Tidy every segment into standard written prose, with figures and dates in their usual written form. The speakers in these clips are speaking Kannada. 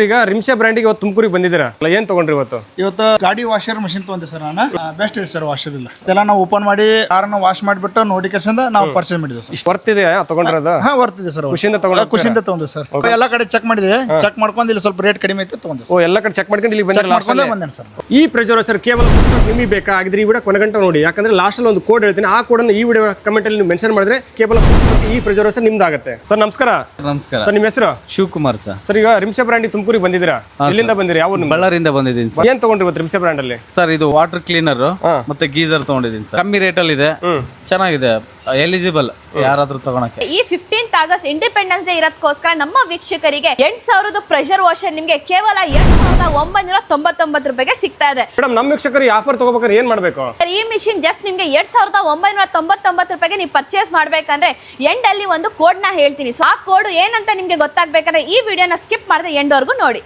ಈಗ ರಿಮ್ಶಾ ಬ್ರ್ಯಾಂಡಿಗೆ ಇವತ್ತು ತುಮಕೂರಿಗೆ ಬಂದಿದ್ದೀರಾ ಏನ್ ತಗೊಂಡ್ರಿ ಇವತ್ತು ಗಾಡಿ ವಾಷರ್ ಮಷಿನ್ ತಗೊಂಡೆ ಸರ್ ನಾನು ಬೆಸ್ಟ್ ಇದೆ ಸರ್ ವಾಷರ್ ಇಲ್ಲ ಇದೆಲ್ಲ ನಾವು ಓಪನ್ ಮಾಡಿ ಕಾರನ್ನ ವಾಶ್ ಮಾಡಿಬಿಟ್ಟು ನೋಟಿಫಿಕೇಶನ್ ನಾವು ಪರ್ಚೇಸ್ ಮಾಡಿದ್ವಿ ಸರ್ ವರ್ತ್ ಇದೆ ತಗೊಂಡಿರೋದು ವರ್ತ್ ಇದೆ ಸರ್ ಖುಷಿಯಿಂದ ತಗೊಂಡೆ ಸರ್ ಎಲ್ಲ ಕಡೆ ಚೆಕ್ ಮಾಡಿದ್ವಿ ಚೆಕ್ ಮಾಡ್ಕೊಂಡು ಇಲ್ಲಿ ಸ್ವಲ್ಪ ರೇಟ್ ಕಡಿಮೆ ಐತೆ ತಗೊಂಡೆ ಓ ಎಲ್ಲ ಕಡೆ ಚೆಕ್ ಮಾಡ್ಕೊಂಡು ಇಲ್ಲಿ ಬಂದೆ ಸರ್ ಈ ಪ್ರೆಜರ್ ಸರ್ ಕೇವಲ ನಿಮಗೆ ಬೇಕಾಗಿದ್ರೆ ಈ ವಿಡಿಯೋ ಕೊನೆಗಂಟ ನೋಡಿ ಯಾಕಂದ್ರೆ ಲಾಸ್ಟ್ ಅಲ್ಲಿ ಒಂದು ಕೋಡ್ ಹೇಳ್ತೀನಿ ಆ ಕೋಡ್ ಅನ್ನು ಈ ವಿಡಿಯೋ ಕಮೆಂಟ್ ಅಲ್ಲಿ ನೀವು ಮೆನ್ಷನ್ ಮಾಡಿದ್ರೆ ಕೇವಲ ಈ ಪ್ರೆಜರ್ ಸರ್ ನಿಮ್ದಾಗುತ್ತೆ ಸರ್ ನಮಸ್ಕಾರ ಸರ್ ನಿಮ್ಮ ಹೆಸರು ಶಿವಕುಮಾರ್ ಸರ್ ಈಗ ರಿಮ್ಶಾ ಬ್ರ್ಯಾಂಡ್ ತುಮಕೂರಿಗೆ ಬಂದಿದ್ದೀರಾ ಎಲ್ಲಿಂದ ಬಂದಿರಿ ಯಾವ ಬಳ್ಳಾರಿಯಿಂದ ಬಂದಿದ್ದೀನಿ ಸರ್ ಏನ್ ತಗೊಂಡ್ರಿ ಇವತ್ತು ರಿಮ್ಶಾ ಬ್ರ್ಯಾಂಡ್ ಅಲ್ಲಿ ಸರ್ ಇದು ವಾಟರ್ ಕ್ಲೀನರ್ ಮತ್ತೆ ಗೀಸರ್ ತಗೊಂಡಿದ್ದೀನಿ ಸರ್ ಕಮ್ಮಿ ರೇಟ್ ಅಲ್ಲಿ ಇದೆ ಚೆನ್ನಾಗಿದೆ ಎಲಿಜಿಬಲ್ ಯಾರಾದ್ರೂ ತಗೊಳಕ್ಕೆ ಈ 15th ಆಗಸ್ಟ್ ಇಂಡಿಪೆಂಡೆನ್ಸ್ ಡೇ ಇರೋದಕ್ಕೋಸ್ಕರ ನಮ್ಮ ವೀಕ್ಷಕರಿಗೆ 8000 ಪ್ರೆಷರ್ ವಾಷರ್ ನಿಮಗೆ ಕೇವಲ 2999 ರೂಪಾಯಿಗೆ ಸಿಗ್ತಾ ಇದೆ. ಮೇಡಮ್ ನಮ್ಮ ವೀಕ್ಷಕರಿಗೆ ಆಫರ್ ತಗೋಬೇಕಾದ್ರೆ ಏನ್ ಮಾಡ್ಬೇಕು? ಈ ಮಿಷಿನ್ ಜಸ್ಟ್ ನಿಮಗೆ 2999 ರೂಪಾಯಿಗೆ ನೀವು ಪರ್ಚೇಸ್ ಮಾಡ್ಬೇಕಂದ್ರೆ ಎಂಡ್ ಅಲ್ಲಿ ಒಂದು ಕೋಡ್ ನ ಹೇಳ್ತೀನಿ. ಸೊ ಆ ಕೋಡ್ ಏನಂತ ನಿಮ್ಗೆ ಗೊತ್ತಾಗ್ಬೇಕಂದ್ರೆ ಈ ವಿಡಿಯೋನ ಸ್ಕಿಪ್ ಮಾಡದೆ ಎಂಡ್ ವರೆಗೂ ನೋಡಿ.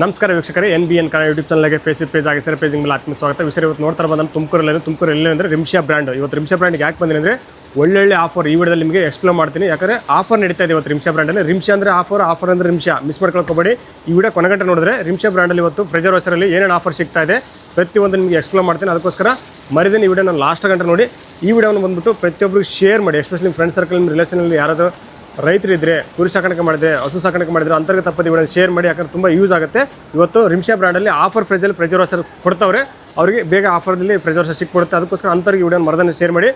ನಮಸ್ಕಾರ ವೀಕ್ಷಕರೇ NBN ಕನ್ನಡ ಯೂಟ್ಯೂಬ್ ಚಾನಲ್ಗೆ ಫೇಸ್ಬುಕ್ ಪೇಜ್ ಆಗಿ ಸರ್ ಪೇಜಿಂಗ್ ಮೇಲೆ ಆತ್ಮ ಸ್ವಾಗತ. ವಿಷಯ ಇವತ್ತು ನೋಡ್ತಾರೆ ಬಂದ ತುಮಕೂರಲ್ಲಿ ಅಂದರೆ ರಿಮ್ಶಾ ಬ್ರ್ಯಾಂಡ್. ಇವತ್ತು ರಿಮ್ಶಾ ಬ್ರ್ಯಾಂಡ್ಗೆ ಯಾಕೆ ಬಂದಿದೆ ಅಂದರೆ ಒಳ್ಳೊಳ್ಳೆ ಆಫರ್ ಈ ವಿಡಿಯೋದಲ್ಲಿ ನಿಮಗೆ ಎಕ್ಸ್ಪ್ಲೇನ್ ಮಾಡ್ತೀನಿ. ಯಾಕಂದರೆ ಆಫರ್ ನಡೀತಾ ಇದೆ ಇವತ್ತು ರಿಮ್ಶಾ ಬ್ರ್ಯಾಂಡಲ್ಲಿ. ರಿಮ್ಶಾ ಅಂದರೆ ಆಫರ್ ಅಂದರೆ ರಿಮ್ಶಾ ಮಿಸ್ ಮಾಡ್ಕೊಳ್ಕೋಬೇಡಿ. ಈ ವಿಡಿಯೋ ಕೊನೆಗಂಟೆ ನೋಡಿದ್ರೆ ರಿಮ್ಶಾ ಬ್ರ್ಯಾಂಡಲ್ಲಿ ಇವತ್ತು ಪ್ರೆಜರ್ ವಾಷರಲ್ಲಿ ಏನೇನು ಆಫರ್ ಸಿಗ್ತಾ ಇದೆ ಪ್ರತಿಯೊಂದು ನಿಮಗೆ ಎಕ್ಸ್ಪ್ಲೇನ್ ಮಾಡ್ತೀನಿ. ಅದಕ್ಕೋಸ್ಕರ ಮರಿದೇನೆ ಈ ವಿಡಿಯೋ ನಾನು ಲಾಸ್ಟ್ ಗಂಟೆ ನೋಡಿ ಈ ವಿಡಿಯೋನ ಬಂದುಬಿಟ್ಟು ಪ್ರತಿಯೊಬ್ಬರಿಗೆ ಶೇರ್ ಮಾಡಿ. ಎಸ್ಪೆಷಲಿ ಫ್ರೆಂಡ್ ಸರ್ಕಲ್ ನಿಮ್ಮ ರಿಲೇಷನಲ್ಲಿ ಯಾರಾದರೂ ರೈತರಿದ್ದರೆ ಕುರಿ ಸಾಕಾಣಿಕೆ ಮಾಡಿದ್ರೆ ಹಸು ಸಾಕಾಣಿಕೆ ಮಾಡಿದ್ರೆ ಅಂತರ್ಗತ ತಪ್ಪದೆ ವಿಡಿಯೋ ಶೇರ್ ಮಾಡಿ. ಯಾಕಂದ್ರೆ ತುಂಬ ಯೂಸ್ ಆಗುತ್ತೆ. ಇವತ್ತು ರಿಮ್ಶಾ ಬ್ರ್ಯಾಂಡಲ್ಲಿ ಆಫರ್ ಪ್ರೈಸಲ್ಲಿ ಪ್ರೆಜರ್ ವಾಷರ್ ಕೊಡ್ತಾವ್ರೆ. ಅವರಿಗೆ ಬೇಗ ಆಫರ್ದಲ್ಲಿ ಪ್ರೆಜರ್ ವಾಷರ್ ಸಿಕ್ಬಿಡುತ್ತೆ. ಅದಕ್ಕೋಸ್ಕರ ಅಂತರಿಗೆ ವಿಡಿಯೋ ಮರದನ್ನು ಶೇರ್ ಮಾಡಿ.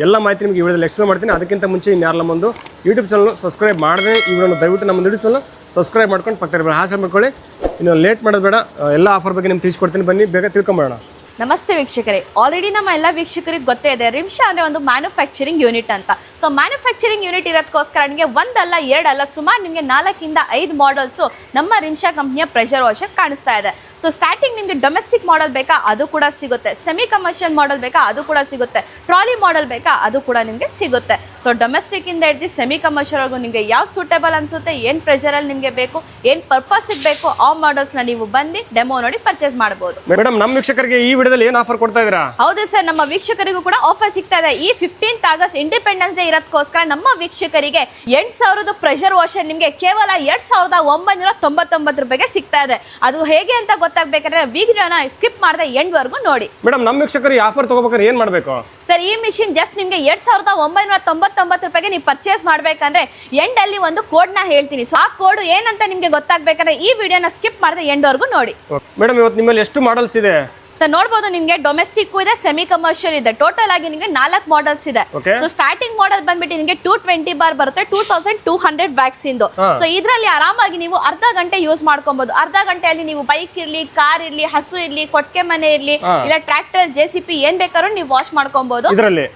ಎಲ್ಲ ಮಾಹಿತಿ ನಿಮಗೆ ಈ ವಿಡಿಯೋದಲ್ಲಿ ಎಕ್ಸ್ಪ್ಲೇನ್ ಮಾಡ್ತೀನಿ. ಅದಕ್ಕಿಂತ ಮುಂಚೆ ಇನ್ಯಾರಲ್ಲ ಒಂದು ಯೂಟ್ಯೂಬ್ ಚಾನಲ್ ಸಬ್ಸ್ಕ್ರೈಬ್ ಮಾಡಿದ್ರೆ ಈ ವಿಡಿಯೋನ ದಯವಿಟ್ಟು ನಮ್ಮ ಯೂಟ್ಯೂಬ್ ಚಾನಲ್ ಸಬ್ಸ್ಕ್ರೈಬ್ ಮಾಡ್ಕೊಂಡು ಪಕ್ಕದಲ್ಲಿ ಹಾಸನ ಮಾಡ್ಕೊಳ್ಳಿ. ಇನ್ನು ಲೇಟ್ ಮಾಡೋದು ಬೇಡ. ಎಲ್ಲ ಆಫರ್ ಬಗ್ಗೆ ನಿಮ್ಗೆ ತಿಳಿಸ್ಕೊಡ್ತೀನಿ, ಬನ್ನಿ ಬೇಗ ತಿಳ್ಕೊಂಬೋಣ. ನಮಸ್ತೆ ವೀಕ್ಷಕರೇ, ಆಲ್ರೆಡಿ ನಮ್ಮ ಎಲ್ಲ ವೀಕ್ಷಕರಿಗೆ ಗೊತ್ತೇ ಇದೆ ರಿಮ್ಶಾ ಅಂದರೆ ಒಂದು ಮ್ಯಾನುಫ್ಯಾಕ್ಚರಿಂಗ್ ಯೂನಿಟ್ ಅಂತ. ಸೊ ಮ್ಯಾನುಫ್ಯಾಕ್ಚರಿಂಗ್ ಯೂನಿಟ್ ಇರೋದಕ್ಕೋಸ್ಕರ ನಿಮಗೆ ಒಂದಲ್ಲ ಎರಡಲ್ಲ ಸುಮಾರು ನಿಮಗೆ 4 ಇಂದ 5 ಮಾಡಲ್ಸು ನಮ್ಮ ರಿಮ್ಶಾ ಕಂಪ್ನಿಯ ಪ್ರೆಷರ್ ವಾಷರ್ ಕಾಣಿಸ್ತಾ ಇದೆ. ಸೊ ಸ್ಟಾರ್ಟಿಂಗ್ ನಿಮಗೆ ಡೊಮೆಸ್ಟಿಕ್ ಮಾಡಲ್ ಬೇಕಾ ಅದು ಕೂಡ ಸಿಗುತ್ತೆ, ಸೆಮಿ ಕಮರ್ಷಿಯಲ್ ಮಾಡಲ್ ಬೇಕಾ ಅದು ಕೂಡ ಸಿಗುತ್ತೆ, ಟ್ರಾಲಿ ಮಾಡಲ್ ಬೇಕಾ ಅದು ಕೂಡ ನಿಮಗೆ ಸಿಗುತ್ತೆ. ಸೊ ಡೊಮೆಸ್ಟಿಕ್ ಇಂದ ಹಿಡಿದು ಸೆಮಿ ಕಮರ್ಷಿಯಲ್ಗೂ ನಿಮಗೆ ಯಾವ ಸೂಟೇಬಲ್ ಅನಿಸುತ್ತೆ, ಏನು ಪ್ರೆಷರಲ್ಲಿ ನಿಮಗೆ ಬೇಕು, ಏನು ಪರ್ಪಸ್ಗೆ ಬೇಕು ಆ ಮಾಡಲ್ಸ್ನ ನೀವು ಬಂದು ಡೆಮೋ ನೋಡಿ ಪರ್ಚೇಸ್ ಮಾಡ್ಬೋದು. ಮೇಡಮ್ ನಮ್ಮ ವೀಕ್ಷಕರಿಗೆ ಈ ವಿಡಿಯೋದಲ್ಲಿ ಏನು ಆಫರ್ ಕೊಡ್ತಾ ಇದ್ದೀರಾ? ಹೌದು ಸರ್, ನಮ್ಮ ವೀಕ್ಷಕರಿಗೂ ಕೂಡ ಆಫರ್ ಸಿಗ್ತಾ ಇದೆ. ಈ 15th ಆಗಸ್ಟ್ ಇಂಡಿಪೆಂಡೆನ್ಸ್ ಡೇ ಇರೋದಕ್ಕೋಸ್ಕರ ನಮ್ಮ ವೀಕ್ಷಕರಿಗೆ 8000 ಪ್ರೆಷರ್ ವಾಷರ್ ನಿಮಗೆ ಕೇವಲ 2999 ರೂಪಾಯಿಗೆ ಸಿಗ್ತಾ ಇದೆ. ಅದು ಹೇಗೆ ಅಂತ ಗೊತ್ತಾಗಬೇಕಾದ್ರೆ ವಿಡಿಯೋನ ಸ್ಕಿಪ್ ಮಾಡದೆ ಎಂಡ್ ವರೆಗೂ ನೋಡಿ. ಮೇಡಮ್ ನಮ್ಮ ವೀಕ್ಷಕರಿಗೆ ಆಫರ್ ತಗೋಬೇಕಾದ್ರೆ ಏನು ಮಾಡಬೇಕು? ಸರ್ ಈ ಮಿಷಿನ್ ಜಸ್ಟ್ ನಿಮಗೆ 2999 ರೂಪಾಯಿಗೆ ನೀವು ಪರ್ಚೇಸ್ ಮಾಡ್ಬೇಕಂದ್ರೆ ಎಂಡ್ ಅಲ್ಲಿ ಒಂದು ಕೋಡ್ ನ ಹೇಳ್ತೀನಿ. ಸೊ ಆ ಕೋಡ್ ಏನಂತ ನಿಮ್ಗೆ ಗೊತ್ತಾಗ್ಬೇಕಂದ್ರೆ ಈ ವಿಡಿಯೋನ ಸ್ಕಿಪ್ ಮಾಡದೆ ಎಂಡ್ ವರೆಗೂ ನೋಡಿ. ಮೇಡಮ್ ಇವತ್ತು ನಿಮ್ಮಲ್ಲಿ ಎಷ್ಟು ಮಾಡಲ್ಸ್ ಇದೆ? ಸರ್ ನೋಡಬಹುದು, ನಿಮಗೆ ಡೊಮೆಸ್ಟಿಕ್ ಇದೆ, ಸೆಮಿ ಕಮರ್ಷಿಯಲ್ ಇದೆ. ಟೋಟಲ್ ಆಗಿ ನಿಮಗೆ 4 ಮಾಡಲ್ಸ್ ಇದೆ. ಸೊ ಸ್ಟಾರ್ಟಿಂಗ್ ಮಾಡಲ್ ಬಂದ್ಬಿಟ್ಟು ನಿಮಗೆ 220 ಬಾರ್ ಬರುತ್ತೆ, 2200 ವ್ಯಾಟ್ಸ್ ಇಂದು. ಸೊ ಇದರಲ್ಲಿ ಆರಾಮಾಗಿ ನೀವು ಅರ್ಧ ಗಂಟೆ ಯೂಸ್ ಮಾಡ್ಕೊಬಹುದು. ಅರ್ಧ ಗಂಟೆಯಲ್ಲಿ ನೀವು ಬೈಕ್ ಇರ್ಲಿ, ಕಾರ್ ಇರ್ಲಿ, ಹಸು ಇರ್ಲಿ, ಕೊಟ್ಟಿಗೆ ಮನೆ ಇರ್ಲಿ, ಇಲ್ಲ ಟ್ರ್ಯಾಕ್ಟರ್, JCB ಏನ್ ಬೇಕಾದ್ರೂ ನೀವು ವಾಶ್ ಮಾಡ್ಕೊಬಹುದು.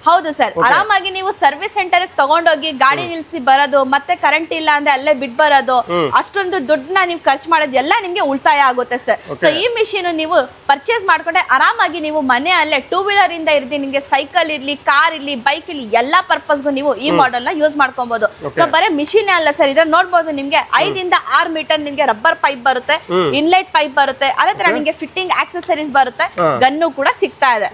ಹೌದು ಸರ್, ಆರಾಮಾಗಿ ನೀವು ಸರ್ವಿಸ್ ಸೆಂಟರ್ ತಗೊಂಡೋಗಿ ಗಾಡಿ ನಿಲ್ಸಿ ಬರೋದು, ಮತ್ತೆ ಕರೆಂಟ್ ಇಲ್ಲ ಅಂದ್ರೆ ಅಲ್ಲೇ ಬಿಟ್ ಬರೋದು, ಅಷ್ಟೊಂದು ದುಡ್ಡನ್ನ ನೀವು ಖರ್ಚು ಮಾಡೋದು ಎಲ್ಲ ನಿಮ್ಗೆ ಉಳಿತಾಯ ಆಗುತ್ತೆ ಸರ್. ಸೊ ಈ ಮಿಷಿನ್ ನೀವು ಪರ್ಚೇಸ್ ಮಾಡ್ಕೊಂಡ್ರೆ ಆರಾಮಾಗಿ ನೀವು ಮನೆ ಅಲ್ಲೇ 2 ವೀಲರ್ ಇಂದ ಇರ್ಲಿ, ನಿಮಗೆ ಸೈಕಲ್ ಇರ್ಲಿ, ಕಾರ್ ಇರ್ಲಿ, ಬೈಕ್ ಇರ್ಲಿ ಎಲ್ಲಾ ಪರ್ಪಸ್ಗೂ ನೀವು ಈ ಮಾಡೆಲ್ ನ ಯೂಸ್ ಮಾಡ್ಕೊಬಹುದು. ಸೊ ಬರೀ ಮಿಷಿನ್ ಅಲ್ಲ ಸರ್, ಇದ್ರ ನೋಡಬಹುದು ನಿಮ್ಗೆ 5 ಇಂದ 6 ಮೀಟರ್ ನಿಮ್ಗೆ ರಬ್ಬರ್ ಪೈಪ್ ಬರುತ್ತೆ, ಇನ್ಲೆಟ್ ಪೈಪ್ ಬರುತ್ತೆ, ಅದೇ ತರ ನಿಮ್ಗೆ ಫಿಟ್ಟಿಂಗ್ ಆಕ್ಸೆಸರೀಸ್ ಬರುತ್ತೆ, ಗನ್ನು ಕೂಡ ಸಿಗ್ತಾ ಇದೆ.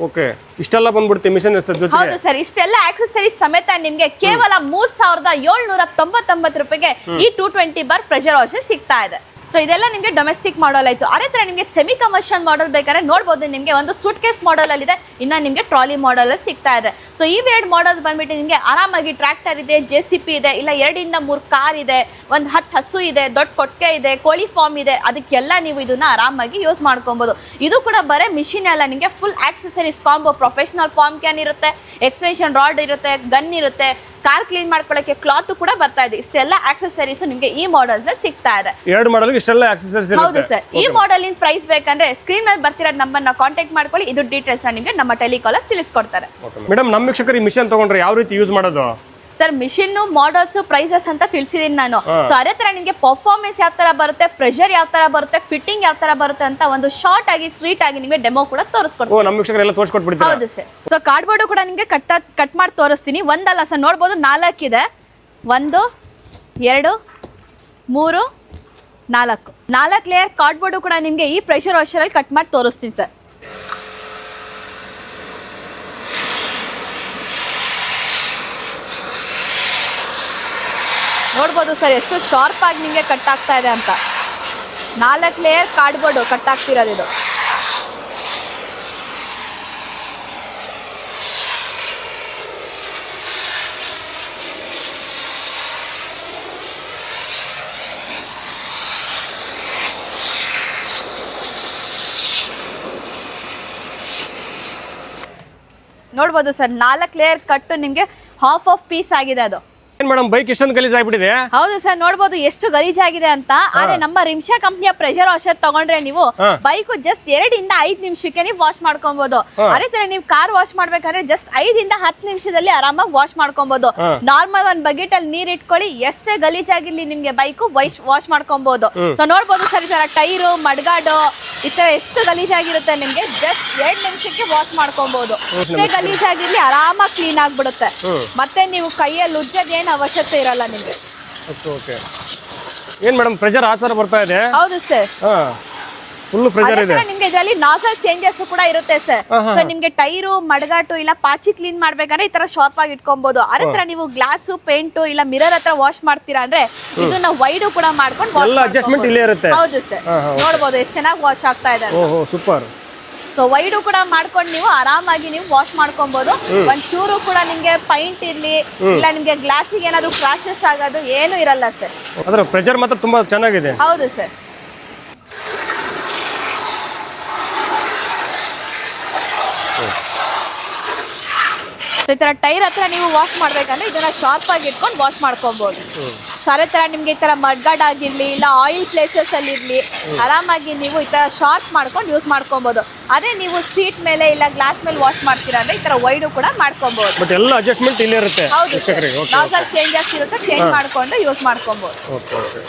ಇಷ್ಟೆಲ್ಲ ಬಂದ್ಬಿಡುತ್ತೆ ಮಿಷನ್. ಹೌದು ಸರ್, ಇಷ್ಟೆಲ್ಲ ಆಕ್ಸೆಸರೀಸ್ ಸಮೇತ ನಿಮ್ಗೆ ಕೇವಲ 3799 ರೂಪಾಯಿಗೆ ಈ 220 ಬಾರ್ ಪ್ರೆಷರ್ ವಾಷರ್ ಸಿಗ್ತಾ ಇದೆ. ಸೊ ಇದೆಲ್ಲ ನಿಮಗೆ ಡೊಮೆಸ್ಟಿಕ್ ಮಾಡಲ್ ಆಯ್ತು. ಅದೇ ತರ ನಿಮಗೆ ಸೆಮಿ ಕಮರ್ಷಿಯಲ್ ಮಾಡಲ್ ಬೇಕಾದ್ರೆ ನೋಡಬಹುದು, ನಿಮಗೆ ಒಂದು ಸೂಟ್ ಕೇಸ್ ಮಾಡಲ್ ಅಲ್ಲಿ ಇದೆ, ಇನ್ನ ನಿಮಗೆ ಟ್ರಾಲಿ ಮಾಡಲ್ ಅಲ್ಲಿ ಸಿಗ್ತಾ ಇದೆ. ಸೊ ಈ 2 ಮಾಡಲ್ಸ್ ಬಂದ್ಬಿಟ್ಟು ನಿಮಗೆ ಆರಾಮಾಗಿ ಟ್ರ್ಯಾಕ್ಟರ್ ಇದೆ, JCB ಇದೆ, ಇಲ್ಲ 2 ಇಂದ 3 ಕಾರ್ ಇದೆ, ಒಂದು 10 ಹಸು ಇದೆ, ದೊಡ್ಡ ಕೊಟ್ಟಿಗೆ ಇದೆ, ಕೋಳಿ ಫಾರ್ಮ್ ಇದೆ, ಅದಕ್ಕೆಲ್ಲ ನೀವು ಇದನ್ನ ಆರಾಮಾಗಿ ಯೂಸ್ ಮಾಡ್ಕೊಬಹುದು. ಇದು ಕೂಡ ಬರೀ ಮಿಷಿನ್ ಅಲ್ಲ, ನಿಮಗೆ full accessories combo, professional foam can ಇರುತ್ತೆ, ಎಕ್ಸ್ಟೆನ್ಷನ್ ರಾಡ್ ಇರುತ್ತೆ, ಗನ್ ಇರುತ್ತೆ, ಕಾರ್ ಕ್ಲೀನ್ ಮಾಡ್ಕೊಳ್ಳೋಕೆ ಕ್ಲಾತ್ ಕೂಡ ಬರ್ತಾ ಇದೆ. ಇಷ್ಟೆಲ್ಲ ಆಕ್ಸೆಸರೀಸ್ ನಿಮಗೆ ಈ ಮಾಡಲ್ಸ್ ಅಲ್ಲಿ ಸಿಗ್ತಾ ಇದೆ. 2 ಮಾಡಲ್ ಇಷ್ಟೆಲ್ಲ ಆಕ್ಸೆಸರೀಸ್ ಇರುತ್ತೆ. ಹೌದು ಸರ್, ಈ ಮಾಡೆಲ್ ಇನ್ ಪ್ರೈಸ್ ಬೇಕಂದ್ರೆ ಸ್ಕ್ರೀನ್ ಮೇಲೆ ಬರ್ತಿರೋ ನಂಬರ್ ನ ಕಾಂಟ್ಯಾಕ್ಟ್ ಮಾಡ್ಕೊಳ್ಳಿ. ಇದು ಡೀಟೇಲ್ಸ್ ನಿಮಗೆ ನಮ್ಮ ಟೆಲಿಕಾಲರ್ ತಿಳಿಸ್ಕೊಡ್ತಾರೆ. ಮೇಡಮ್ ನಮ್ಮ ವೀಕ್ಷಕರು ಈ ಮಿಷನ್ ತಗೊಂಡ್ರೆ ಯಾವ ರೀತಿ ಯೂಸ್ ಮಾಡೋದು? ಸರ್ ಮಿಷಿನ್ ಮಾಡಲ್ಸ್ ಪ್ರೈಸಸ್ ಅಂತ ತಿಳಿಸಿದೀನಿ ನಾನು. ಸೊ ಅದೇ ತರ ನಿಮಗೆ ಪರ್ಫಾರ್ಮೆನ್ಸ್ ಯಾವ ತರ ಬರುತ್ತೆ, ಪ್ರೆಷರ್ ಯಾವ ತರ ಬರುತ್ತೆ, ಫಿಟ್ಟಿಂಗ್ ಯಾವ ತರ ಬರುತ್ತೆ ಅಂತ ಒಂದು ಶಾರ್ಟ್ ಆಗಿ ಸ್ವೀಟ್ ಆಗಿ ನಿಮಗೆ ಡೆಮೋ ಕೂಡ ತೋರಿಸ್ಕೊಡ್ತೀನಿ. ನಮ್ಮ ವೀಕ್ಷಕರೆಲ್ಲ ತೋರಿಸ್ಕೊಟ್ಬಿಡ್ತೀರಾ? ಹೌದು ಸರ್. ಸೊ ಕಾರ್ಡ್ ಬೋರ್ಡ್ ಕೂಡ ನಿಮಗೆ ಕಟ್ ಮಾಡಿ ತೋರಿಸ್ತೀನಿ. ಒಂದಲ್ಲ ಸರ್, ನೋಡಬಹುದು 4 ಇದೆ. 1 2 3 4 ಲೇಯರ್ ಕಾರ್ಡ್ ಬೋರ್ಡ್ ಕೂಡ ನಿಮಗೆ ಈ ಪ್ರೆಷರ್ ವಾಷರ್ ಅಲ್ಲಿ ಕಟ್ ಮಾಡಿ ತೋರಿಸ್ತೀನಿ ಸರ್. ನೋಡ್ಬೋದು ಸರ್ ಎಷ್ಟು ಶಾರ್ಪ್ ಆಗಿ ನಿಮಗೆ ಕಟ್ ಆಗ್ತಾ ಇದೆ ಅಂತ. 4 ಲೇಯರ್ ಕಾರ್ಡ್ಬೋರ್ಡ್ ಕಟ್ ಆಗ್ತಿರೋದು ಇದು. ನೋಡ್ಬೋದು ಸರ್ 4 ಲೇಯರ್ ಕಟ್ಟು ನಿಮ್ಗೆ ಹಾಫ್ ಆಫ್ ಪೀಸ್ ಆಗಿದೆ ಅದು. ಏನ್ ಮೇಡಮ್ ಬೈಕ್ ಇಷ್ಟೊಂದು ಗಲೀಜ್ ಆಗ್ಬಿಟ್ಟಿದೆ? ಹೌದು ಸರ್, ನೋಡ್ಬೋದು ಎಷ್ಟು ಗಲೀಜಾಗಿದೆ ಅಂತ. ಆದ್ರೆ ನಮ್ಮ ರಿಮ್ಶಾ ಕಂಪ್ನಿಯ ಪ್ರೆಷರ್ ವಾಷರ್ ತಗೊಂಡ್ರೆ ನೀವು ಬೈಕ್ ಜಸ್ಟ್ 2 ಇಂದ 5 ನಿಮಿಷಕ್ಕೆ ನೀವು ವಾಶ್ ಮಾಡ್ಕೊಬಹುದು. ಅದೇ ತರ ನೀವು ಕಾರ್ ವಾಶ್ ಮಾಡ್ಬೇಕಾದ್ರೆ ಜಸ್ಟ್ 5 ಇಂದ 10 ನಿಮಿಷದಲ್ಲಿ ಆರಾಮಾಗಿ ವಾಶ್ ಮಾಡ್ಕೊಬಹುದು. ನಾರ್ಮಲ್ ಒಂದ್ ಬಕೆಟ್ ಅಲ್ಲಿ ನೀರ್ ಇಟ್ಕೊಳ್ಳಿ, ಎಷ್ಟೇ ಗಲೀಜಾಗಿರ್ಲಿ ನಿಮ್ಗೆ ಬೈಕ್ ವಾಶ್ ಮಾಡ್ಕೊಬಹುದು. ಸೊ ನೋಡ್ಬೋದು ಸರ್, ಈ ತರ ಟೈರು ಮಡ್ಗಾಡು ಈ ತರ ಎಷ್ಟು ಗಲೀಜಾಗಿರುತ್ತೆ ನಿಮ್ಗೆ ಜಸ್ಟ್ 2 ನಿಮಿಷಕ್ಕೆ ವಾಶ್ ಮಾಡ್ಕೊಬಹುದು. ಎಷ್ಟೇ ಗಲೀಜಾಗಿರ್ಲಿ ಆರಾಮಾಗಿ ಕ್ಲೀನ್ ಆಗ್ಬಿಡುತ್ತೆ. ಮತ್ತೆ ನೀವು ಕೈಯಲ್ಲಿ ಉಜ್ಜೋದೇನು ಅವಶ್ಯಕತೆ ಇರಲ್ಲ ನಿಮ್ಗೆ. ಓಕೆ. ಏನ್ ಮೇಡಮ್ ಪ್ರೆಷರ್ ಆ ತರ ಬರ್ತಾ ಇದೆ? ಹೌದು ಸರ್, ಫುಲ್ ಪ್ರೆಷರ್ ಇದೆ. ನಿಮ್ಗೆ ಇದರಲ್ಲಿ ನಾಸಲ್ ಚೇಂಜಸ್ ಕೂಡ ಇರುತ್ತೆ ಸರ್. ಸೊ ನಿಮ್ಗೆ ಟೈರು ಮಡಗಾಟು ಇಲ್ಲ ಪಾಚಿ ಕ್ಲೀನ್ ಮಾಡ್ಬೇಕಾದ್ರೆ ಈ ತರ ಶಾರ್ಪ್ ಆಗಿ ಇಟ್ಕೊಬಹುದು. ಅದೇ ತರ ನೀವು ಗ್ಲಾಸ್ ಪೇಂಟ್ ಇಲ್ಲ ಮಿರರ್ ಹತ್ರ ವಾಶ್ ಮಾಡ್ತೀರಾ ಅಂದ್ರೆ ಇದನ್ನ ವೈಡ್ ಕೂಡ ಮಾಡ್ಕೊಂಡು ಎಲ್ಲ ಅಡ್ಜಸ್ಟ್ಮೆಂಟ್ ಇಲ್ಲೇ ಇರುತ್ತೆ. ಹೌದು ಸರ್, ನೋಡಬಹುದು ಎಷ್ಟು ಚೆನ್ನಾಗಿ ವಾಶ್ ಆಗ್ತಾ ಇದೆ. ಓಹೋ ಸೂಪರ್. ಸೊ ವೈಡು ಕೂಡ ಮಾಡ್ಕೊಂಡು ನೀವು ಆರಾಮಾಗಿ ನೀವು ವಾಶ್ ಮಾಡ್ಕೊಬಹುದು. ಒಂಚೂರು ಕೂಡ ನಿಮ್ಗೆ ಪೈಂಟ್ ಇರ್ಲಿ ಇಲ್ಲ ನಿಮ್ಗೆ ಗ್ಲಾಸಿಗೆ ಏನಾದ್ರು ಕ್ರಾಶಸ್ ಆಗೋದು ಏನು ಇರಲ್ಲ ಸರ್. ಅದರ ಪ್ರೆಷರ್ ಮಾತ್ರ ತುಂಬಾ ಚೆನ್ನಾಗಿದೆ. ಹೌದು ಸರ್. ಸೊ ಈ ತರ ಟೈರ್ ಹತ್ರ ನೀವು ವಾಶ್ ಮಾಡ್ಬೇಕಂದ್ರೆ ಇದನ್ನ ಶಾರ್ಪ್ ಆಗಿ ಇಟ್ಕೊಂಡು ವಾಶ್ ಮಾಡ್ಕೊಬಹುದು. ಸೊ ಅದೇ ತರ ನಿಮ್ಗೆ ಈ ತರ ಮಡ್ಗಾಡ್ ಆಗಿರ್ಲಿ ಇಲ್ಲ ಆಯಿಲ್ ಪ್ಲೇಸಸ್ ಅಲ್ಲಿ ಇರ್ಲಿ ಆರಾಮಾಗಿ ನೀವು ಈ ತರ ಶಾರ್ಪ್ ಮಾಡ್ಕೊಂಡು ಯೂಸ್ ಮಾಡ್ಕೊಬಹುದು. ಅದೇ ನೀವು ಸೀಟ್ ಮೇಲೆ ಇಲ್ಲ ಗ್ಲಾಸ್ ಮೇಲೆ ವಾಶ್ ಮಾಡ್ತೀರಾ ಅಂದ್ರೆ ಈ ತರ ವೈಡ್ ಕೂಡ ಮಾಡ್ಕೊಬಹುದು. ಬಟ್ ಎಲ್ಲ ಅಡ್ಜಸ್ಟ್ಮೆಂಟ್ ಇಲ್ಲೇ ಇರುತ್ತೆ. ಹೌದು, ನಾಸಲ್ ಚೇಂಜಸ್ ಇರುತ್ತೆ, ಚೇಂಜ್ ಮಾಡ್ಕೊಂಡು ಯೂಸ್ ಮಾಡ್ಕೊಬಹುದು.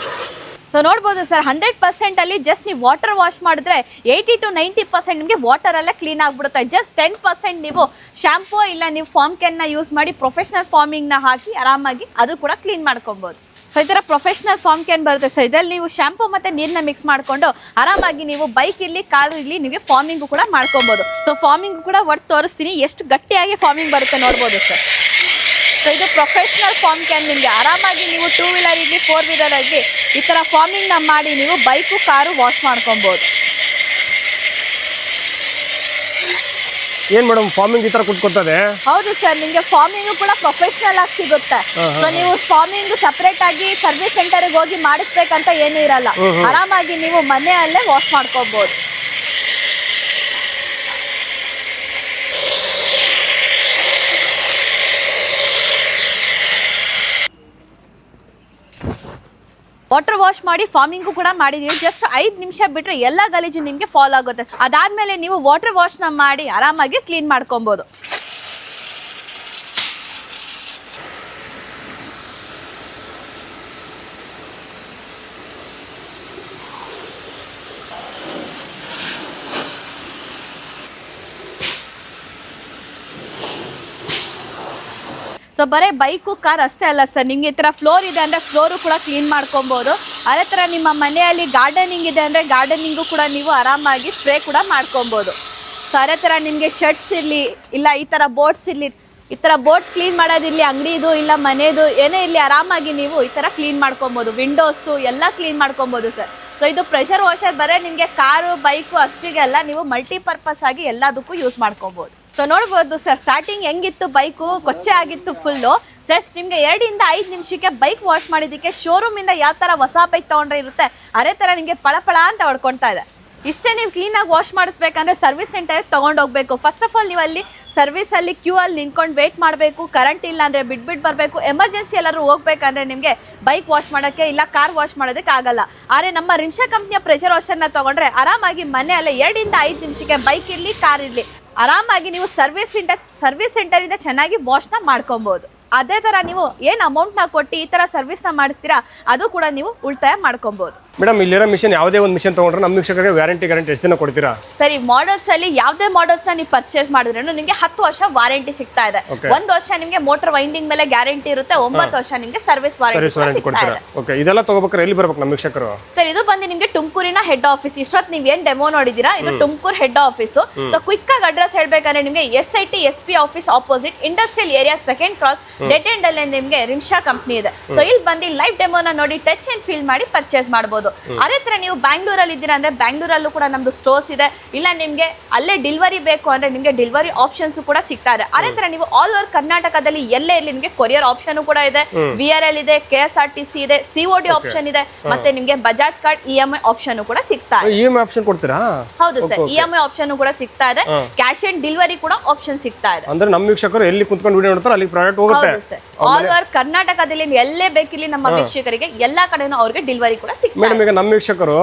ಸೊ ನೋಡ್ಬೋದು ಸರ್ 100% ಅಲ್ಲಿ ಜಸ್ಟ್ ನೀವು ವಾಟರ್ ವಾಶ್ ಮಾಡಿದ್ರೆ 80 to 90% ನಿಮಗೆ ವಾಟರ್ ಅಲ್ಲೇ ಕ್ಲೀನ್ ಆಗ್ಬಿಡುತ್ತೆ. ಜಸ್ಟ್ 10% ನೀವು ಶಾಂಪೂ ಇಲ್ಲ ನೀವು ಫಾರ್ಮ್ ಕ್ಯಾನ್ ನ ಯೂಸ್ ಮಾಡಿ ಪ್ರೊಫೆಷನಲ್ ಫಾರ್ಮಿಂಗ್ ನ ಹಾಕಿ ಆರಾಮಾಗಿ ಅದು ಕೂಡ ಕ್ಲೀನ್ ಮಾಡ್ಕೊಬಹುದು. ಸೊ ಈ ತರ ಪ್ರೊಫೆಷನಲ್ ಫಾರ್ಮ್ ಕ್ಯಾನ್ ಬರುತ್ತೆ ಸರ್. ಇದರಲ್ಲಿ ನೀವು ಶಾಂಪೂ ಮತ್ತೆ ನೀರನ್ನ ಮಿಕ್ಸ್ ಮಾಡ್ಕೊಂಡು ಆರಾಮಾಗಿ ನೀವು ಬೈಕ್ ಇಲ್ಲಿ ಕಾರು ಇಲ್ಲಿ ನಿಮಗೆ ಫಾರ್ಮಿಂಗ್ ಕೂಡ ಮಾಡ್ಕೊಬಹುದು. ಸೊ ಫಾರ್ಮಿಂಗ್ ಕೂಡ ಒಟ್ಟು ತೋರಿಸ್ತೀನಿ ಎಷ್ಟು ಗಟ್ಟಿಯಾಗಿ ಫಾರ್ಮಿಂಗ್ ಬರುತ್ತೆ ನೋಡ್ಬೋದು ಸರ್. ಸೊ ಇದು ಪ್ರೊಫೆಷನಲ್ ಫಾರ್ಮ್ ಕ್ಯಾನ್. ನಿಮಗೆ ಆರಾಮಾಗಿ ನೀವು 2 ವೀಲರ್ ಇರಲಿ 4 ವೀಲರ್ ಆಗಲಿ ಈ ತರ ಫಾರ್ಮಿಂಗ್ ನ ಮಾಡಿ ನೀವು ಬೈಕು ಕಾರು ವಾಶ್ ಮಾಡ್ಕೊಬಹುದು. ಏನ್ ಮೇಡಮ್ ಫಾರ್ಮಿಂಗ್ ಈ ತರ ಕುಟ್ಕೊತದೆ? ಹೌದು ಸರ್, ನಿಮಗೆ ಫಾರ್ಮಿಂಗ್ ಕೂಡ ಪ್ರೊಫೆಷನಲ್ ಆಗಿ ಸಿಗುತ್ತೆ. ಸೊ ನೀವು ಫಾರ್ಮಿಂಗ್ ಸಪರೇಟ್ ಆಗಿ ಸರ್ವಿಸ್ ಸೆಂಟರ್ ಹೋಗಿ ಮಾಡಿಸ್ಬೇಕಂತ ಏನೂ ಇರಲ್ಲ. ಆರಾಮಾಗಿ ನೀವು ಮನೆಯಲ್ಲೇ ವಾಶ್ ಮಾಡ್ಕೋಬಹುದು. ವಾಟರ್ ವಾಶ್ ಮಾಡಿ ಫಾರ್ಮಿಂಗು ಕೂಡ ಮಾಡಿದೀವಿ. ಜಸ್ಟ್ 5 ನಿಮಿಷ ಬಿಟ್ರೆ ಎಲ್ಲ ಗಲೀಜು ನಿಮಗೆ ಫಾಲ್ ಆಗುತ್ತೆ. ಅದಾದ್ಮೇಲೆ ನೀವು ವಾಟರ್ ವಾಶ್ ನ ಮಾಡಿ ಆರಾಮಾಗಿ ಕ್ಲೀನ್ ಮಾಡ್ಕೊಬಹುದು. ಸೊ ಬರೀ ಬೈಕು ಕಾರ್ ಅಷ್ಟೇ ಅಲ್ಲ ಸರ್, ನಿಮ್ಗೆ ಈ ತರ ಫ್ಲೋರ್ ಇದೆ ಅಂದ್ರೆ ಫ್ಲೋರು ಕೂಡ ಕ್ಲೀನ್ ಮಾಡ್ಕೊಬಹುದು. ಅದೇ ತರ ನಿಮ್ಮ ಮನೆಯಲ್ಲಿ ಗಾರ್ಡನಿಂಗ್ ಇದೆ ಅಂದ್ರೆ ಗಾರ್ಡನಿಂಗು ಕೂಡ ನೀವು ಆರಾಮಾಗಿ ಸ್ಪ್ರೇ ಕೂಡ ಮಾಡ್ಕೊಬಹುದು. ಸೊ ಅದೇ ತರ ನಿಮ್ಗೆ ಶರ್ಟ್ಸ್ ಇರ್ಲಿ ಇಲ್ಲ ಈ ತರ ಬೋರ್ಡ್ಸ್ ಇರ್ಲಿ, ಈ ತರ ಬೋರ್ಡ್ಸ್ ಕ್ಲೀನ್ ಮಾಡೋದಿರ್ಲಿ, ಅಂಗಡಿದು ಇಲ್ಲ ಮನೆದು ಏನೇ ಇರ್ಲಿ ಆರಾಮಾಗಿ ನೀವು ಈ ತರ ಕ್ಲೀನ್ ಮಾಡ್ಕೊಬಹುದು. ವಿಂಡೋಸು ಎಲ್ಲ ಕ್ಲೀನ್ ಮಾಡ್ಕೊಬಹುದು ಸರ್. ಸೊ ಇದು ಪ್ರೆಷರ್ ವಾಷರ್ ಬರೀ ನಿಮ್ಗೆ ಕಾರು ಬೈಕು ಅಷ್ಟಿಗೆ ಅಲ್ಲ, ನೀವು ಮಲ್ಟಿಪರ್ಪಸ್ ಆಗಿ ಎಲ್ಲದಕ್ಕೂ ಯೂಸ್ ಮಾಡ್ಕೊಬಹುದು. ಸೊ ನೋಡ್ಬೋದು ಸರ್, ಸ್ಟಾರ್ಟಿಂಗ್ ಹೆಂಗಿತ್ತು ಬೈಕು ಕೊಚ್ಚೆ ಆಗಿತ್ತು ಫುಲ್ಲು. ಜಸ್ಟ್ ನಿಮ್ಗೆ 2 ಇಂದ 5 ನಿಮಿಷಕ್ಕೆ ಬೈಕ್ ವಾಶ್ ಮಾಡಿದ್ದಕ್ಕೆ ಶೋರೂಮ್ ಇಂದ ಯಾವ ತರ ಹೊಸ ಬೈಕ್ ತಗೊಂಡ್ರೆ ಇರುತ್ತೆ ಅದೇ ತರ ನಿಮ್ಗೆ ಪಳಪಳ ಅಂತ ಹೊಡ್ಕೊಳ್ತಾ ಇದೆ. ಇಷ್ಟೇ ನೀವು ಕ್ಲೀನಾಗಿ ವಾಶ್ ಮಾಡಿಸ್ಬೇಕಂದ್ರೆ ಸರ್ವಿಸ್ ಸೆಂಟರ್ಗೆ ತೊಗೊಂಡು ಹೋಗ್ಬೇಕು. ಫಸ್ಟ್ ಆಫ್ ಆಲ್ ನೀವು ಅಲ್ಲಿ ಸರ್ವಿಸ್ ಅಲ್ಲಿ ಕ್ಯೂ ಅಲ್ಲಿ ನಿಂತ್ಕೊಂಡು ವೇಟ್ ಮಾಡಬೇಕು. ಕರೆಂಟ್ ಇಲ್ಲ ಅಂದ್ರೆ ಬಿಟ್ಬಿಟ್ಟು ಬರಬೇಕು. ಎಮರ್ಜೆನ್ಸಿ ಎಲ್ಲರೂ ಹೋಗ್ಬೇಕಂದ್ರೆ ನಿಮಗೆ ಬೈಕ್ ವಾಶ್ ಮಾಡೋಕ್ಕೆ ಇಲ್ಲ ಕಾರ್ ವಾಶ್ ಮಾಡೋದಕ್ಕೆ ಆಗಲ್ಲ. ಆದರೆ ನಮ್ಮ ರಿಮ್ಶಾ ಕಂಪ್ನಿಯ ಪ್ರೆಷರ್ ವಾಷರ್ನ ತಗೊಂಡ್ರೆ ಆರಾಮಾಗಿ ಮನೆಯಲ್ಲೇ 2 ಇಂದ 5 ನಿಮಿಷಕ್ಕೆ ಬೈಕ್ ಇರಲಿ ಕಾರ್ ಇರಲಿ ಆರಾಮಾಗಿ ನೀವು ಸರ್ವಿಸ್ ಸೆಂಟರ್ ಇಂದ ಚೆನ್ನಾಗಿ ವಾಶ್ನ ಮಾಡ್ಕೊಬಹುದು. ಅದೇ ತರ ನೀವು ಏನ್ ಅಮೌಂಟ್ ನ ಕೊಟ್ಟು ಈ ತರ ಸರ್ವಿಸ್ ನ ಮಾಡಿಸ್ತೀರಾ ಅದು ಕೂಡ ನೀವು ಉಳಿತಾಯ ಮಾಡ್ಕೊಬಹುದು. ಮೇಡಮ್ ಇಲ್ಲಿರೋ ಮಿಷನ್ ಯಾವುದೇ ಒಂದು ಮಿಷನ್ ತಗೊಂಡ್ರೆ ನಮ್ಮ ವೀಕ್ಷಕರಿಗೆ ವ್ಯಾರಂಟಿ ಎಷ್ಟು ದಿನ ಕೊಡ್ತೀರಾ? ಸರಿ, ಮಾಡೆಲ್ಸ್ ಅಲ್ಲಿ ಯಾವುದೇ ಮಾಡೆಲ್ಸ್ ನ ನೀವು ಪರ್ಚೇಸ್ ಮಾಡಿದ್ರೆ ನಿಮಗೆ 10 ವರ್ಷ ವಾರಂಟಿ ಸಿಗ್ತಾ ಇದೆ. 1 ವರ್ಷ ನಿಮಗೆ ಮೋಟರ್ ವೈಂಡಿಂಗ್ ಮೇಲೆ ಗ್ಯಾರಂಟಿ ಇರುತ್ತೆ. 9 ವರ್ಷ ನಿಮಗೆ ಸರ್ವಿಸ್ ವಾರಂಟಿ ಕೊಡ್ತೀರಾ. ಓಕೆ, ಇದೆಲ್ಲ ತಗೋಬೇಕಾದ್ರೆ ಎಲ್ಲಿ ಬರ್ಬೇಕು ನಮ್ಮ ವೀಕ್ಷಕರು? ಸರ್, ಇದು ಬಂದು ನಿಮಗೆ ತುಮಕೂರಿನ ಹೆಡ್ ಆಫೀಸ್. ಇಷ್ಟೊತ್ತು ನೀವು ಏನ್ ಡೆಮೋ ನೋಡಿದೀರಾ ಇದು Tumakuru head office. So quick ಆಗಿ ಅಡ್ರೆಸ್ ಹೇಳ್ಬೇಕಂದ್ರೆ ನಿಮಗೆ SIT SP office opposite industrial area 2nd cross dead end ಅಲ್ಲಿ ನಿಮ್ಗೆ ರಿಮ್ಶಾ ಕಂಪ್ನಿ ಇದೆ. ಸೊ ಇಲ್ಲಿ ಬಂದು ಲೈವ್ ಡೆಮೋನ ನೋಡಿ ಟಚ್ ಅಂಡ್ ಫೀಲ್ ಮಾಡಿ ಪರ್ಚೇಸ್ ಮಾಡಬಹುದು. ಅದೇ ತರ ನೀವು ಬ್ಯಾಂಗ್ಳೂರಲ್ಲಿ ಇದ್ದೀರಾ ಅಂದ್ರೆ ಬ್ಯಾಂಗ್ಳೂರಲ್ಲೂ ಕೂಡ ನಮ್ದು ಸ್ಟೋರ್ಸ್ ಇದೆ. ಇಲ್ಲ ನಿಮ್ಗೆ ಅಲ್ಲೇ ಡೆಲಿವರಿ ಬೇಕು ಅಂದ್ರೆ ನಿಮ್ಗೆ ಡೆಲಿವರಿ ಆಪ್ಷನ್ಸ್ ಕೂಡ ಸಿಗ್ತಾ ಇದೆ. ಅದೇ ತರ ನೀವು ಆಲ್ ಓವರ್ ಕರ್ನಾಟಕದಲ್ಲಿ ಎಲ್ಲೇ ಇರಲಿ ನಿಮ್ಗೆ ಕೊರಿಯರ್ ಆಪ್ಷನ್ ಕೂಡ ಇದೆ, VRL ಇದೆ, KSRTC ಇದೆ, COD ಆಪ್ಷನ್ ಇದೆ, ಮತ್ತೆ ನಿಮ್ಗೆ ಬಜಾಜ್ ಕಾರ್ಡ್ EMI ಆಪ್ಷನ್ ಕೂಡ ಸಿಗ್ತಾ ಇದೆ. EMI ಆಪ್ಷನ್ ಕೊಡ್ತೀರಾ? ಹೌದು ಸರ್, EMI ಆಪ್ಷನ್ ಕೂಡ ಸಿಗ್ತಾ ಇದೆ, ಕ್ಯಾಶ್ ಅಂಡ್ ಡೆಲಿವರಿ ಕೂಡ ಆಪ್ಷನ್ ಸಿಗ್ತಾ ಇದೆ. ಅಂದ್ರೆ ನಮ್ಮ ವೀಕ್ಷಕರು ಎಲ್ಲಿ ಕುತ್ಕೊಂಡು ವಿಡಿಯೋ ನೋಡ್ತಾರೆ ಅಲ್ಲಿ ಪ್ರಾಡಕ್ಟ್ ಹೋಗುತ್ತೆ. ಆಲ್ ಓವರ್ ಕರ್ನಾಟಕದಲ್ಲಿ ಎಲ್ಲೇ ಬೇಕಿಲ್ಲಿ ನಮ್ಮ ವೀಕ್ಷಕರಿಗೆ ಎಲ್ಲಾ ಕಡೆನೂ ಅವ್ರಿಗೆ ಡೆಲಿವರಿ ಕೂಡ ಸಿಗ್ತಾ ಇದೆ. ಮೇಡಮ್ ಈಗ ನಮ್ಮ ವೀಕ್ಷಕರು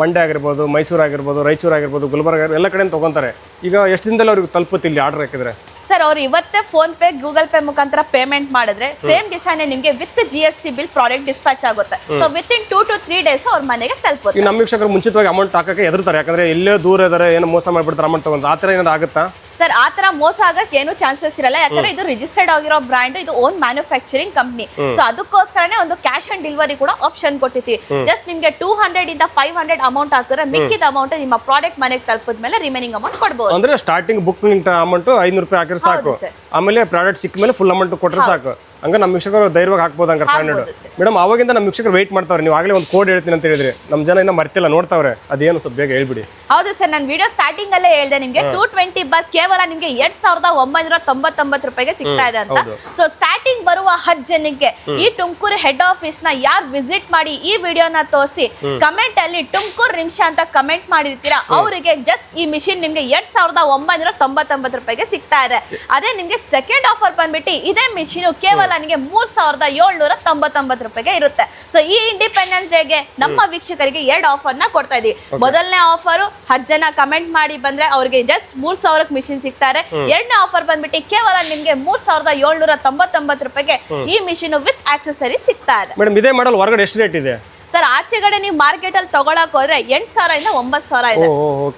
ಮಂಡ್ಯ ಆಗಿರ್ಬೋದು, ಮೈಸೂರು ಆಗಿರ್ಬೋದು, ರಾಯಚೂರು ಆಗಿರ್ಬೋದು, ಗುಲ್ಬರ್ಗ ಎಲ್ಲ ಕಡೆ ತಗೊಂತಾರೆ. ಈಗ ಎಷ್ಟು ದಿನದಲ್ಲಿ ಅವ್ರಿಗೆ ತಲುಪುತ್ತೆ ಇಲ್ಲಿ ಆರ್ಡರ್ ಹಾಕಿದ್ರೆ? ಸರ್ ಅವ್ರು ಇವತ್ತೇ ಫೋನ್ ಪೇ, ಗೂಗಲ್ ಪೇ ಮುಖಾಂತರ ಪೇಮೆಂಟ್ ಮಾಡಿದ್ರೆ ಸೇಮ್ ಡಿಸೈನ್ ನಿಮ್ಗೆ with GST bill product dispatch ಆಗುತ್ತೆ. So within 2 to 3 days ಅವ್ರ ಮನೆಗೆ ತಲುಪುತ್ತೆ. ಈಗ ನಮ್ಮ ವೀಕ್ಷಕರು ಮುಂಚಿತವಾಗಿ ಅಮೌಂಟ್ ಹಾಕಕ್ಕೆ ಎದುರ್ತಾರೆ, ಯಾಕಂದ್ರೆ ಎಲ್ಲೇ ದೂರ ಇದಾರೆ, ಏನು ಮೋಸ ಮಾಡ್ಬಿಡ್ತಾರೆ ಅಮೌಂಟ್ ತಗೊಂಡು, ಆ ಥರ ಏನಾದ್ರು ಆಗುತ್ತಾ? ಸರ್ ಆ ತರ ಮೋಸ ಆಗಕ್ಕೆ ಏನು ಚಾನ್ಸಸ್ ಇರಲ್ಲ, ಯಾಕಂದ್ರೆ ಇದು ರಿಜಿಸ್ಟರ್ಡ್ ಆಗಿರೋ ಬ್ರ್ಯಾಂಡ್, ಇದು ಓನ್ ಮ್ಯಾನುಫ್ಯಾಕ್ಚರಿಂಗ್ ಕಂಪ್ನಿ. ಸೊ ಅದಕ್ಕೋಸ್ಕರನೇ ಒಂದು ಕ್ಯಾಶ್ ಅಂಡ್ ಡೆಲಿವರಿ ಕೂಡ ಆಪ್ಷನ್ ಕೊಟ್ಟಿದ್ದೀವಿ. ಜಸ್ಟ್ ನಿಮ್ಗೆ 200 ಇಂದ 500 ಅಮೌಂಟ್ ಹಾಕಿದ್ರೆ ಮಿಕ್ಕಿದ ಅಮೌಂಟ್ ನಿಮ್ಮ ಪ್ರಾಡಕ್ಟ್ ಮನೆಗೆ ತಲುಪಿದ್ಮೇಲೆ ರಿಮೈನಿಂಗ್ ಅಮೌಂಟ್ ಕೊಡಬಹುದು. ಅಂದ್ರೆ ಸ್ಟಾರ್ಟಿಂಗ್ ಬುಕ್ಕಿಂಗ್ ಅಮೌಂಟ್ 500 ರೂಪಾಯಿ ಹಾಕಿದ್ರೆ ಸಾಕು, ಆಮೇಲೆ ಪ್ರಾಡಕ್ಟ್ ಸಿಕ್ಕ ಮೇಲೆ ಫುಲ್ ಅಮೌಂಟ್ ಕೊಟ್ಟರೆ ಸಾಕು. ಹಂಗ ನಮ್ಮ ವೀಕ್ಷಕರು ಧೈರ್ಯವಾಗಿ ಹಾಕ್ಬೋದು ಹಂಗಾರೆ 500. ಮೇಡಮ್ ಅವಾಗಿಂದ ನಮ್ಮ ವೀಕ್ಷಕರು ವೆಯ್ಟ್ ಮಾಡ್ತಾವ್ರೆ. ನೀವು ಆಗಲೇ ಒಂದು ಕೋಡ್ ಹೇಳ್ತೀನಿ ಅಂತ ಹೇಳಿದ್ರಿ, ನಮ್ಮ ಜನ ಇನ್ನ ಮರ್ತಿಲ್ಲ ನೋಡ್ತಾವ್ರೆ, ಅದೇನು ಸ್ವಲ್ಪ ಬೇಗ ಹೇಳ್ಬಿಡಿ. ಹೌದು ಸರ್, ನಾನು ವಿಡಿಯೋ ಸ್ಟಾರ್ಟಿಂಗ್ ಅಲ್ಲೇ ಹೇಳ್ದೆ ನಿಮ್ಗೆ 220 ಬಾರ್ ಕೇವಲ ನಿಮ್ಗೆ 2999 ರೂಪಾಯಿಗೆ ಸಿಗ್ತಾ ಇದೆ ಅಂತ. ಸೊ ಸ್ಟಾರ್ಟಿಂಗ್ ಬರುವ 10 ಜನಕ್ಕೆ ಈ ತುಮಕೂರು ಹೆಡ್ ಆಫೀಸ್ ನ ಯಾರು ವಿಸಿಟ್ ಮಾಡಿ ಈ ವಿಡಿಯೋನ ತೋರಿಸಿ ಕಮೆಂಟ್ ಅಲ್ಲಿ ತುಮಕೂರು ರಿಮ್ಶಾ ಅಂತ ಕಮೆಂಟ್ ಮಾಡಿರ್ತೀರಾ, ಅವರಿಗೆ ಜಸ್ಟ್ ಈ ಮಿಷಿನ್ ನಿಮ್ಗೆ 2999 ರೂಪಾಯಿಗೆ ಸಿಗ್ತಾ ಇದೆ. ಅದೇ ನಿಮ್ಗೆ ಸೆಕೆಂಡ್ ಆಫರ್ ಬಂದ್ಬಿಟ್ಟು ಇದೇ ಮಿಷಿನ್ ಕೇವಲ ನಿಮಗೆ 3799 ರೂಪಾಯಿಗೆ ಇರುತ್ತೆ. ಸೊ ಈ ಇಂಡಿಪೆಂಡೆನ್ಸ್ ಡೇಗೆ ನಮ್ಮ ವೀಕ್ಷಕರಿಗೆ 2 ಆಫರ್ ನ ಕೊಡ್ತಾ ಇದೀವಿ. ಮೊದಲನೇ ಆಫರ್ 10 ಜನ ಕಮೆಂಟ್ ಮಾಡಿ ಬಂದ್ರೆ ಅವ್ರಿಗೆ ಜಸ್ಟ್ 3000ಕ್ಕೆ ಮಿಷಿನ್ ಸಿಗ್ತಾರೆ. ಎರಡನೇ ಆಫರ್ ಬಂದ್ಬಿಟ್ಟು ಕೇವಲ ನಿಮ್ಗೆ 3799 ರೂಪಾಯಿಗೆ ಈ ಮಿಷಿನ್ ವಿತ್ ಆಕ್ಸೆಸರೀಸ್ ಸಿಗ್ತಾ ಇದೆ. ಮೇಡಮ್ ಇದೇ ಮಾಡಲ್ ಹೊರಗಡೆ ಎಷ್ಟು ರೇಟ್ ಇದೆ? ಸರ್ ಆಚೆಗಡೆ ನೀವು ಮಾರ್ಕೆಟ್ ಅಲ್ಲಿ ತಗೊಳಕ್ ಹೋದ್ರೆ 8000 ಇಂದ 9000 ಇದೆ.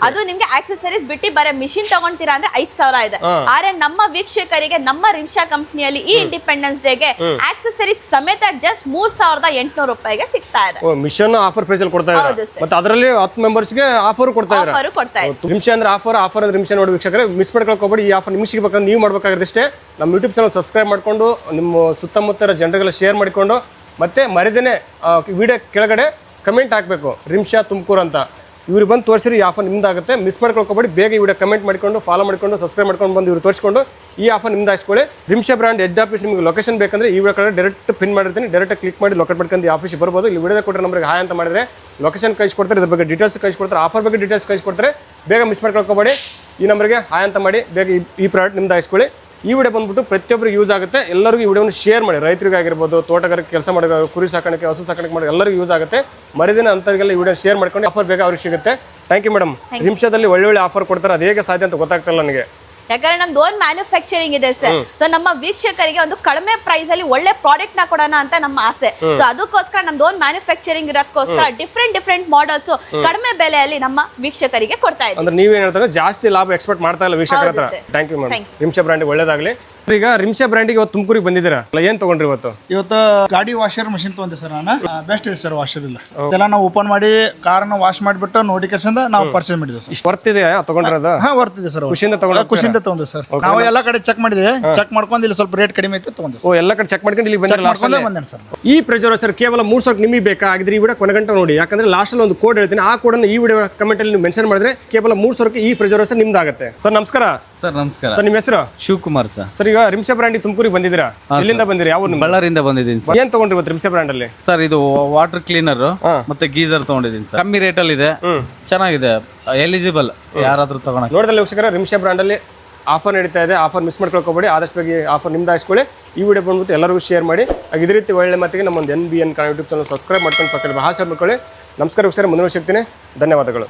ಅದು ನಿಮ್ಗೆ ಆಕ್ಸೆಸರೀಸ್ ಬಿಟ್ಟು ಬರೀ ಮಿಷಿನ್ ತಗೊಂತೀರಾ ಅಂದ್ರೆ 5000 ಇದೆ. ಆದ್ರೆ ನಮ್ಮ ವೀಕ್ಷಕರಿಗೆ ನಮ್ಮ ರಿಮ್ಶಾ ಕಂಪ್ನಿಯಲ್ಲಿ ಈ ಇಂಡಿಪೆಂಡೆನ್ಸ್ ಡೇಗೆ ಆಕ್ಸೆಸರೀಸ್ ಸಮೇತ ಜಸ್ಟ್ 3800 ರೂಪಾಯಿಗೆ ಸಿಗ್ತಾ ಇದೆ. ಮಿಷನ್ ಆಫರ್ ಪ್ರೈಸ್ ಅಲ್ಲಿ ಕೊಡ್ತಾ ಇದ್ದಾರೆ, ಮತ್ತೆ ಅದರಲ್ಲಿ 10 ಮೆಂಬರ್ಸ್ ಗೆ ಆಫರ್ ಕೊಡ್ತಾ ಇದ್ದಾರೆ. ರಿಮ್ಶಾ ಅಂದ್ರೆ ಆಫರ್ ಅಂದ್ರೆ ರಿಮ್ಶಾ ನೋಡಿ ವೀಕ್ಷಕರೇ, ಮಿಸ್ ಮಾಡ್ಕೊಳಕ್ ಹೋಗ್ಬೇಡಿ. ಈ ಆಫರ್ ನಿಮ್ಗೆ ಸಿಗಬೇಕಂದ್ರೆ ನೀವು ಮಾಡ್ಬೇಕಾಗಿರೋದಷ್ಟೇ ನಮ್ಮ ಯೂಟ್ಯೂಬ್ ಚಾನಲ್ ಸಬ್ಸ್ಕ್ರೈಬ್ ಮಾಡ್ಕೊಂಡು ನಿಮ್ಮ ಸುತ್ತಮುತ್ತ ಜನರಿಗೆಲ್ಲ ಶೇರ್ ಮಾಡಿಕೊಂಡು ಮತ್ತೆ ಮರಿದೇನೆ ವಿಡಿಯೋ ಕೆಳಗಡೆ ಕಮೆಂಟ್ ಹಾಕಬೇಕು ರಿಮ್ಶಾ ತುಮಕೂರು ಅಂತ. ಇವ್ರಿಗೆ ಬಂದು ತೋರಿಸಿರಿ, ಈ ಆಫರ್ ನಿಮ್ದಾಗುತ್ತೆ. ಮಿಸ್ ಮಾಡ್ಕೊಳ್ಕೊಬೇಡಿ, ಬೇಗ ಈ ವಿಡಿಯೋ ಕಮೆಂಟ್ ಮಾಡಿಕೊಂಡು ಫಾಲೋ ಮಾಡಿಕೊಂಡು ಸಬ್ಸ್ಕ್ರೈಬ್ ಮಾಡ್ಕೊಂಡು ಬಂದು ಇವ್ರು ತೋರಿಸ್ಕೊಂಡು ಈ ಆಫರ್ ನಿಮ್ದು ಹಾಕ್ಕೊಳ್ಳಿ. ರಿಮ್ಶಾ ಬ್ರಾಂಡ್ ಹೆಡ್ ಆಫೀಸ್ ನಿಮಗೆ ಲೊಕೇಶನ್ ಬೇಕಂದ್ರೆ ಈ ವಿಡಿಯೋ ಕಡೆ ಡೈರೆಕ್ಟ್ ಪಿನ್ ಮಾಡಿರ್ತೀನಿ, ಡೈರೆಕ್ಟ್ ಕ್ಲಿಕ್ ಮಾಡಿ ಲೊಕೇಟ್ ಮಾಡ್ಕೊಂಡು ಈ ಆಫೀಸ್ ಬರ್ಬೋದು. ಇಲ್ಲಿ ವಿಡಿಯೋ ಕೊಟ್ಟರೆ ನಮಗೆ ಹಾಯ್ ಅಂತ ಮಾಡಿದ್ರೆ ಲೊಕೇಶನ್ ಕಳಿಸ್ಕೊಡ್ತಾರೆ, ಇದ್ರ ಬಗ್ಗೆ ಡೀಟೇಲ್ಸ್ ಕಳಿಸ್ಕೊಡ್ತಾರೆ, ಆಫರ್ ಬಗ್ಗೆ ಡೀಟೇಲ್ಸ್ ಕಳಿಸ್ಕೊಡ್ತಾರೆ. ಬೇಗ ಮಿಸ್ ಮಾಡ್ಕೊಳ್ಕೊಬೇಡಿ, ಈ ನಂಬರ್ಗೆ ಹಾಯ್ ಅಂತ ಮಾಡಿ ಬೇಗ ಈ ಪ್ರಾಡಕ್ಟ್ ನಿಮ್ದು ಹಾಕ್ಕೊಳ್ಳಿ. ಈ ವಿಡಿಯೋ ಬಂದ್ಬಿಟ್ಟು ಪ್ರತಿಯೊಬ್ಬರಿಗೆ ಯೂಸ್ ಆಗುತ್ತೆ. ಎಲ್ಲರಿಗೂ ಈ ವಿಡಿಯೋನ ಶೇರ್ ಮಾಡಿ, ರೈತರಿಗಾಗಿರ್ಬೋದು, ತೋಟಗಾರಿಕೆ ಕೆಲಸ ಮಾಡೋ, ಕುರಿ ಸಾಕಾಣಿಕೆ, ಹಸು ಸಾಕಾಣಿಕೆ ಮಾಡಿ ಎಲ್ಲರಿಗೂ ಯೂಸ್ ಆಗುತ್ತೆ. ಮರಿದಿನ ಅಂತರಿಗೆಲ್ಲ ಈ ವಿಡಿಯೋ ಶೇರ್ ಮಾಡ್ಕೊಂಡು ಆಫರ್ ಬೇಗ ಅವ್ರಿಗೆ ಸಿಗುತ್ತೆ. Thank you madam. ನಿಮಿಷದಲ್ಲಿ ಒಳ್ಳೊಳ್ಳೆ ಆಫರ್ ಕೊಡ್ತಾರೆ, ಅದು ಹೇಗೆ ಸಾಧ್ಯ ಅಂತ ಗೊತ್ತಾಗ್ತಿಲ್ಲ ನನಗೆ. ಯಾಕಂದ್ರೆ ನಮ್ದು ಓನ್ ಮ್ಯಾನುಫ್ಯಾಕ್ಚರಿಂಗ್ ಇದೆ ಸರ್. ಸೊ ನಮ್ಮ ವೀಕ್ಷಕರಿಗೆ ಒಂದು ಕಡಿಮೆ ಪ್ರೈಸ್ ಅಲ್ಲಿ ಒಳ್ಳೆ ಪ್ರಾಡಕ್ಟ್ ನ ಕೊಡೋಣ ಅಂತ ನಮ್ಮ ಆಸೆ. ಸೊ ಅದಕ್ಕೋಸ್ಕರ ನಮ್ದು ಓನ್ ಮ್ಯಾನುಫ್ಯಾಕ್ಚರಿಂಗ್ ಇರೋದಕ್ಕೋಸ್ಕರ ಡಿಫ್ರೆಂಟ್ ಮಾಡೆಲ್ಸ್ ಕಡಿಮೆ ಬೆಲೆಯಲ್ಲಿ ನಮ್ಮ ವೀಕ್ಷಕರಿಗೆ ಕೊಡ್ತಾ ಇದ್ದೀವಿ. ಅಂದ್ರೆ ನೀವೇನ್ ಹೇಳ್ತಾರೆ ಜಾಸ್ತಿ ಲಾಭ ಎಕ್ಸ್ಪೆಕ್ಟ್ ಮಾಡ್ತಾ ಇಲ್ಲ ವೀಕ್ಷಕರ ಹತ್ರ. Thank you madam. Rimsha brand ಒಳ್ಳೇದಾಗ್ಲಿ. ಈಗ ರಿಮ್ಶಾ ಬ್ರ್ಯಾಂಡಿಗೆ ಇವತ್ತು ತುಮಕೂರಿಗೆ ಬಂದಿದ್ದೀರಾ, ಏನ್ ತಗೊಂಡ್ರಿ ಇವತ್ತು? ಗಾಡಿ ವಾಷರ್ ಮಷಿನ್ ತಗೊಂಡೆ ಸರ್ ನಾನು. ಬೆಸ್ಟ್ ಇದೆ ಸರ್ ವಾಷರ್ ಇಲ್ಲ. ಇದೆಲ್ಲ ನಾವು ಓಪನ್ ಮಾಡಿ ಕಾರ್ನ ವಾಶ್ ಮಾಡಿಬಿಟ್ಟು ನೋಟಿಫಿಕೇಶನ್ ನಾವು ಪರ್ಚೇಸ್ ಮಾಡಿದ್ವಿ ಸರ್. ಇಷ್ಟು ವರ್ತ್ ಇದೆ ತಗೊಂಡಿರೋದು? ಹಾ ವರ್ತ್ ಇದೆ ಸರ್. ಖುಷಿಯಿಂದ ತಗೊಂಡೆ ಸರ್. ನಾವು ಎಲ್ಲ ಕಡೆ ಚೆಕ್ ಮಾಡಿದ್ವಿ, ಚೆಕ್ ಮಾಡ್ಕೊಂಡು ಇಲ್ಲಿ ಸ್ವಲ್ಪ ರೇಟ್ ಕಡಿಮೆ ಇತ್ತು ತಗೊಂಡೆ. ಓ ಎಲ್ಲ ಕಡೆ ಚೆಕ್ ಮಾಡ್ಕೊಂಡು ಇಲ್ಲಿ ಬಂದೆ ಸರ್. ಈ ಪ್ರೆಜರ್ ಕೇವಲ 300 ನಿಮಗೆ ಬೇಕಾಗಿದ್ರೆ ಈ ವಿಡಿಯೋ ಕೊನೆಗಂಟ ನೋಡಿ, ಯಾಕಂದ್ರೆ ಲಾಸ್ಟ್ ಅಲ್ಲಿ ಒಂದು ಕೋಡ್ ಹೇಳ್ತೀನಿ, ಆ ಕೋಡ್ ಈ ವಿಡಿಯೋ ಕಮೆಂಟ್ ಅಲ್ಲಿ ನೀವು ಮೆನ್ಷನ್ ಮಾಡಿದ್ರೆ ಕೇವಲ 300 ಈ ಪ್ರೆಜರ್ ನಿಮ್ದಾಗುತ್ತೆ. ಸರ್ ನಮಸ್ಕಾರ. ಸರ್ ನಮಸ್ಕಾರ. ಸರ್ ನಿಮ್ಮ ಹೆಸರು? ಶಿವಕುಮಾರ್ ಸರ್. ಸರ್ ಈಗ ರಿಮ್ಶಾ ಬ್ರ್ಯಾಂಡ್ ತುಮಕೂರಿಗೆ ಬಂದಿದ್ದೀರಾ, ಎಲ್ಲಿಂದ ಬಂದಿರಿ? ಯಾವ ಬಳ್ಳಾರಿಯಿಂದ ಬಂದಿದ್ದೀನಿ ಸರ್. ಏನ್ ತಗೊಂಡ್ರಿ ಇವತ್ತು ರಿಮ್ಶಾ ಬ್ರ್ಯಾಂಡ್ ಅಲ್ಲಿ? ಸರ್ ಇದು ವಾಟರ್ ಕ್ಲೀನರ್ ಮತ್ತೆ ಗೀಸರ್ ತಗೊಂಡಿದ್ದೀನಿ ಸರ್. ಕಮ್ಮಿ ರೇಟ್ ಅಲ್ಲಿ ಇದೆ, ಚೆನ್ನಾಗಿದೆ, ಎಲಿಜಿಬಲ್ ಯಾರಾದ್ರೂ ತಗೊಳಕ್. ನೋಡಿದ್ರೆ ವೀಕ್ಷಕರ ರಿಮ್ಶಾ ಬ್ರ್ಯಾಂಡ್ ಅಲ್ಲಿ ಆಫರ್ ನಡೀತಾ ಇದೆ, ಆಫರ್ ಮಿಸ್ ಮಾಡ್ಕೊಳ್ಕೋಬೇಡಿ. ಆದಷ್ಟು ಬೇಗ ಆಫರ್ ನಿಮ್ದು ಹಾಕ್ಕೊಳ್ಳಿ. ಈ ವಿಡಿಯೋ ಬಂದ್ಬಿಟ್ಟು ಎಲ್ಲರಿಗೂ ಶೇರ್ ಮಾಡಿ. ಇದೇ ರೀತಿ ಒಳ್ಳೆ ಮಾತಿಗೆ ನಮ್ಮೊಂದು NBN Kannada YouTube channel subscribe ಮಾಡ್ಕೊಂಡು ಪಕ್ಕದಲ್ಲಿ ಭಾಷೆ ಮಾಡ್ಕೊಳ್ಳಿ. ನಮಸ್ಕಾರ ವೀಕ್ಷಕರೇ, ಮುಂದುವರಿಸ್ತೀನಿ. ಧನ್ಯವಾದಗಳು.